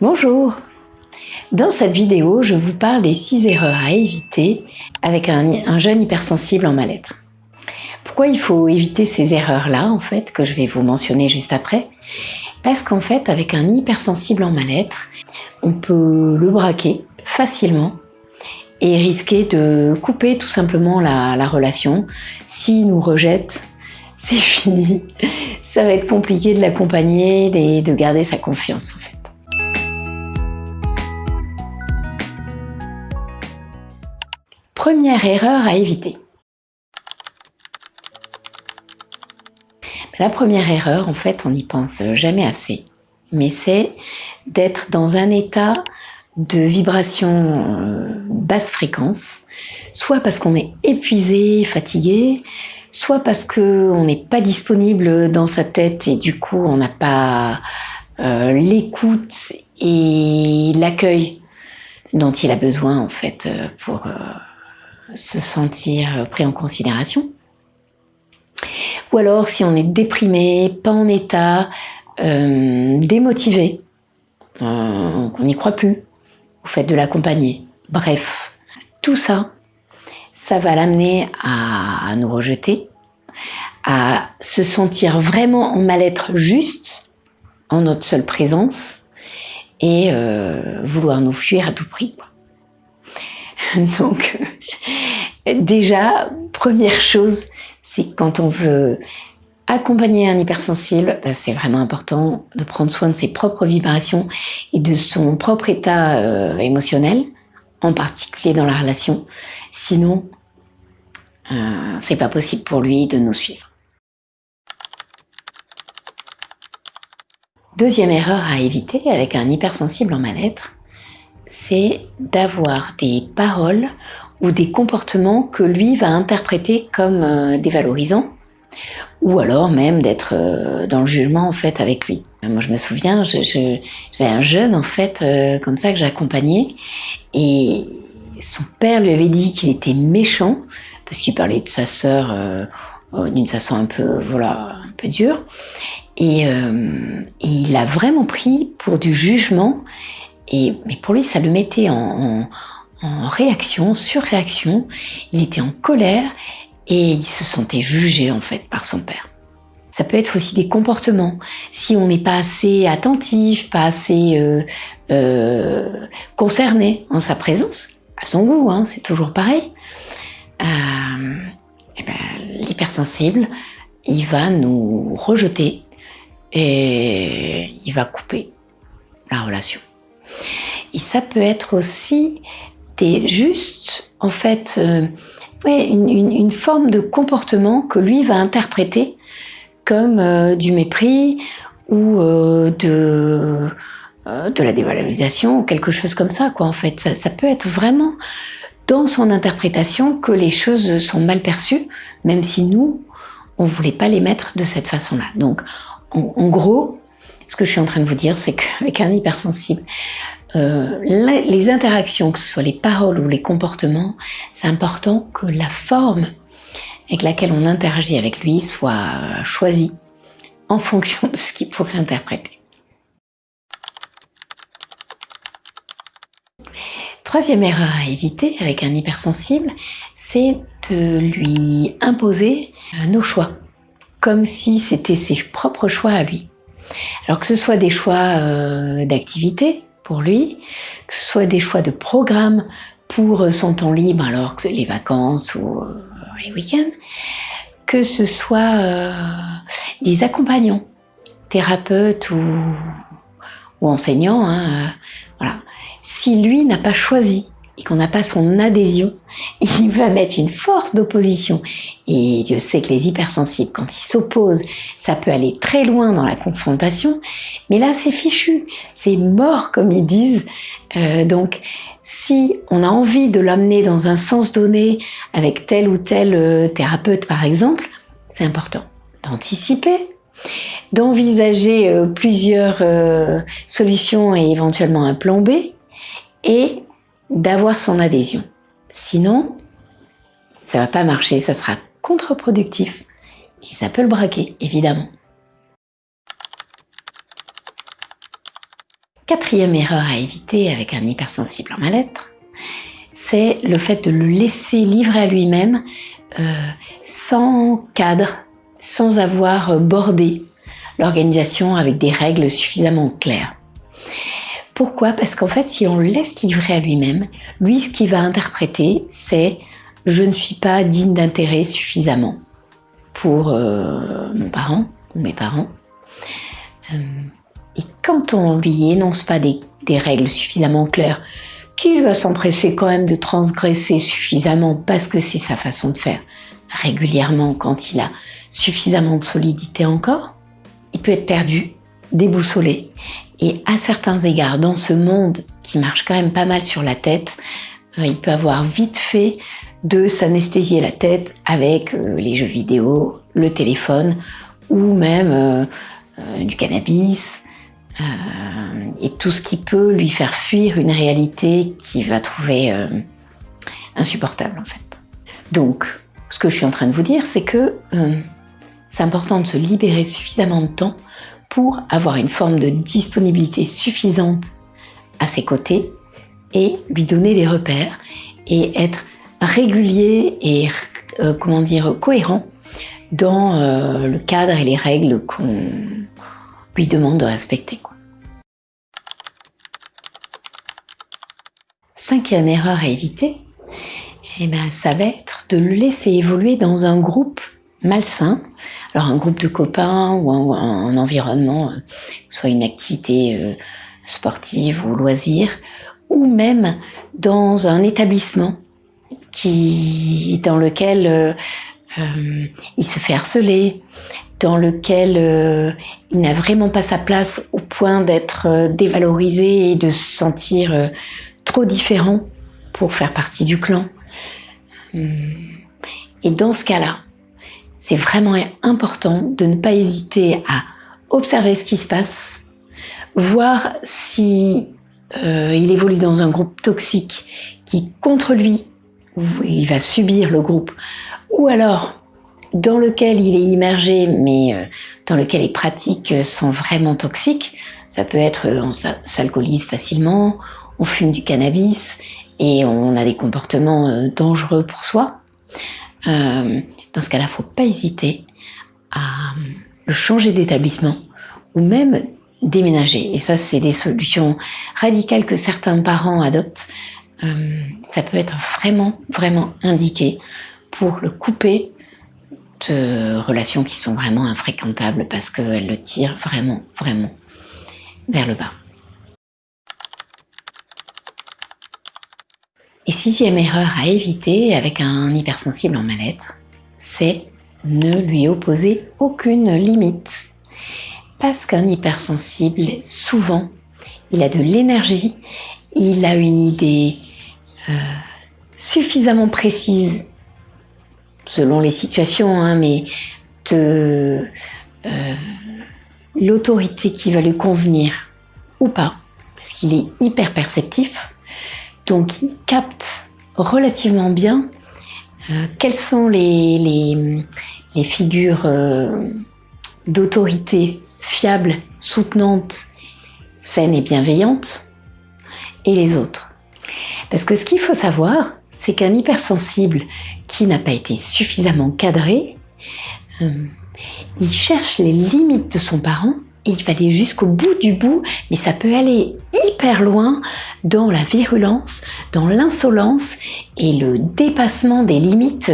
Bonjour! Dans cette vidéo, je vous parle des 6 erreurs à éviter avec un jeune hypersensible en mal-être. Pourquoi il faut éviter ces erreurs-là, en fait, que je vais vous mentionner juste après? Parce qu'en fait, avec un hypersensible en mal-être, on peut le braquer facilement et risquer de couper tout simplement la relation. S'il nous rejette, c'est fini. Ça va être compliqué de l'accompagner et de garder sa confiance, en fait. Première erreur à éviter. La première erreur, en fait, on n'y pense jamais assez, mais c'est d'être dans un état de vibration basse fréquence, soit parce qu'on est épuisé, fatigué, soit parce qu'on n'est pas disponible dans sa tête et du coup on n'a pas l'écoute et l'accueil dont il a besoin en fait pour se sentir pris en considération. Ou alors si on est déprimé, pas en état, démotivé, qu'on n'y croit plus, vous faites de l'accompagner. Bref, tout ça, ça va l'amener à nous rejeter, à se sentir vraiment en mal-être juste en notre seule présence et vouloir nous fuir à tout prix. Donc, déjà, première chose, c'est que quand on veut accompagner un hypersensible, c'est vraiment important de prendre soin de ses propres vibrations et de son propre état émotionnel, en particulier dans la relation. Sinon, c'est pas possible pour lui de nous suivre. Deuxième erreur à éviter avec un hypersensible en mal-être, c'est d'avoir des paroles ou des comportements que lui va interpréter comme dévalorisants, ou alors même d'être dans le jugement en fait avec lui. Moi je me souviens, j'avais un jeune en fait comme ça que j'accompagnais et son père lui avait dit qu'il était méchant parce qu'il parlait de sa sœur d'une façon un peu dure et il l'a vraiment pris pour du jugement mais pour lui ça le mettait en réaction, surréaction, il était en colère et il se sentait jugé en fait par son père. Ça peut être aussi des comportements. Si on n'est pas assez attentif, pas assez concerné en sa présence, à son goût, hein, c'est toujours pareil, l'hypersensible, il va nous rejeter et il va couper la relation. Et ça peut être aussi une forme de comportement que lui va interpréter comme du mépris ou de la dévalorisation ou quelque chose comme ça, quoi, en fait. Ça peut être vraiment dans son interprétation que les choses sont mal perçues, même si nous, on ne voulait pas les mettre de cette façon-là. Donc, en gros, ce que je suis en train de vous dire, c'est qu'avec un hypersensible, les interactions, que ce soit les paroles ou les comportements, c'est important que la forme avec laquelle on interagit avec lui soit choisie en fonction de ce qu'il pourrait interpréter. Troisième erreur à éviter avec un hypersensible, c'est de lui imposer nos choix, comme si c'était ses propres choix à lui. Alors que ce soit des choix d'activité pour lui, que ce soit des choix de programme pour son temps libre, alors que les vacances ou les week-ends, que ce soit des accompagnants, thérapeutes ou enseignants, hein, voilà. Si lui n'a pas choisi et qu'on n'a pas son adhésion, il va mettre une force d'opposition. Et Dieu sait que les hypersensibles, quand ils s'opposent, ça peut aller très loin dans la confrontation. Mais là, c'est fichu, c'est mort, comme ils disent. Donc, si on a envie de l'amener dans un sens donné avec tel ou tel thérapeute, par exemple, c'est important d'anticiper, d'envisager plusieurs solutions et éventuellement un plan B, et d'avoir son adhésion. Sinon, ça ne va pas marcher, ça sera contre-productif et ça peut le braquer, évidemment. quatrième erreur à éviter avec un hypersensible en mal-être, c'est le fait de le laisser livrer à lui-même sans cadre, sans avoir bordé l'organisation avec des règles suffisamment claires. Pourquoi ? Parce qu'en fait, si on le laisse livrer à lui-même, lui, ce qu'il va interpréter, c'est « je ne suis pas digne d'intérêt suffisamment pour mon parent ou mes parents ». Et quand on lui énonce pas des règles suffisamment claires, qu'il va s'empresser quand même de transgresser suffisamment parce que c'est sa façon de faire régulièrement quand il a suffisamment de solidité encore, il peut être perdu, déboussolé. Et à certains égards, dans ce monde qui marche quand même pas mal sur la tête, il peut avoir vite fait de s'anesthésier la tête avec les jeux vidéo, le téléphone ou même du cannabis et tout ce qui peut lui faire fuir une réalité qu'il va trouver insupportable en fait. Donc, ce que je suis en train de vous dire, c'est que c'est important de se libérer suffisamment de temps pour avoir une forme de disponibilité suffisante à ses côtés et lui donner des repères et être régulier et cohérent dans le cadre et les règles qu'on lui demande de respecter, quoi. Cinquième erreur à éviter, ça va être de le laisser évoluer dans un groupe malsain. Alors un groupe de copains ou un environnement, soit une activité sportive ou loisir, ou même dans un établissement dans lequel il se fait harceler, dans lequel il n'a vraiment pas sa place au point d'être dévalorisé et de se sentir trop différent pour faire partie du clan. Et dans ce cas-là, c'est vraiment important de ne pas hésiter à observer ce qui se passe, voir si il évolue dans un groupe toxique qui, contre lui, il va subir le groupe, ou alors dans lequel il est immergé, mais dans lequel les pratiques sont vraiment toxiques. Ça peut être on s'alcoolise facilement, on fume du cannabis et on a des comportements dangereux pour soi. Dans ce cas-là, il ne faut pas hésiter à le changer d'établissement ou même déménager. Et ça, c'est des solutions radicales que certains parents adoptent. Ça peut être vraiment, vraiment indiqué pour le couper de relations qui sont vraiment infréquentables parce qu'elles le tirent vraiment, vraiment vers le bas. Et sixième erreur à éviter avec un hypersensible en mal-être, c'est ne lui opposer aucune limite. Parce qu'un hypersensible, souvent, il a de l'énergie, il a une idée suffisamment précise, selon les situations, mais de l'autorité qui va lui convenir ou pas, parce qu'il est hyper perceptif. Donc, il capte relativement bien quelles sont les figures d'autorité fiables, soutenantes, saines et bienveillantes, et les autres. Parce que ce qu'il faut savoir, c'est qu'un hypersensible qui n'a pas été suffisamment cadré, il cherche les limites de son parent, et il va aller jusqu'au bout du bout, mais ça peut aller hyper loin dans la virulence, dans l'insolence et le dépassement des limites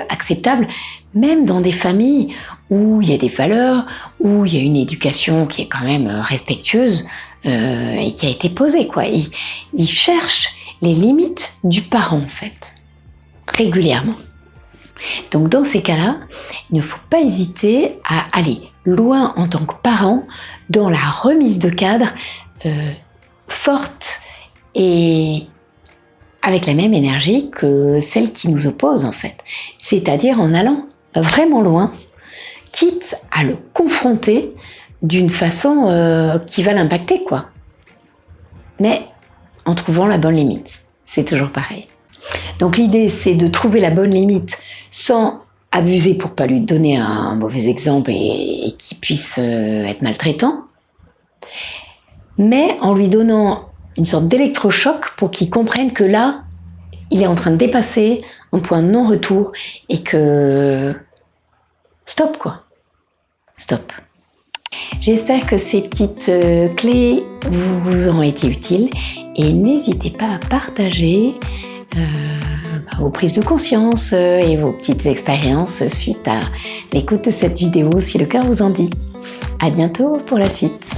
acceptables, même dans des familles où il y a des valeurs, où il y a une éducation qui est quand même respectueuse et qui a été posée, quoi. Il cherche les limites du parent, en fait, régulièrement. Donc dans ces cas-là, il ne faut pas hésiter à aller loin en tant que parent dans la remise de cadre forte et avec la même énergie que celle qui nous oppose en fait. C'est-à-dire en allant vraiment loin, quitte à le confronter d'une façon qui va l'impacter, quoi. Mais en trouvant la bonne limite. C'est toujours pareil. Donc l'idée, c'est de trouver la bonne limite sans abuser pour pas lui donner un mauvais exemple et qu'il puisse être maltraitant. mais en lui donnant une sorte d'électrochoc pour qu'il comprenne que là, il est en train de dépasser un point de non-retour et que stop quoi, stop. J'espère que ces petites clés vous auront été utiles et n'hésitez pas à partager vos prises de conscience et vos petites expériences suite à l'écoute de cette vidéo si le cœur vous en dit. À bientôt pour la suite.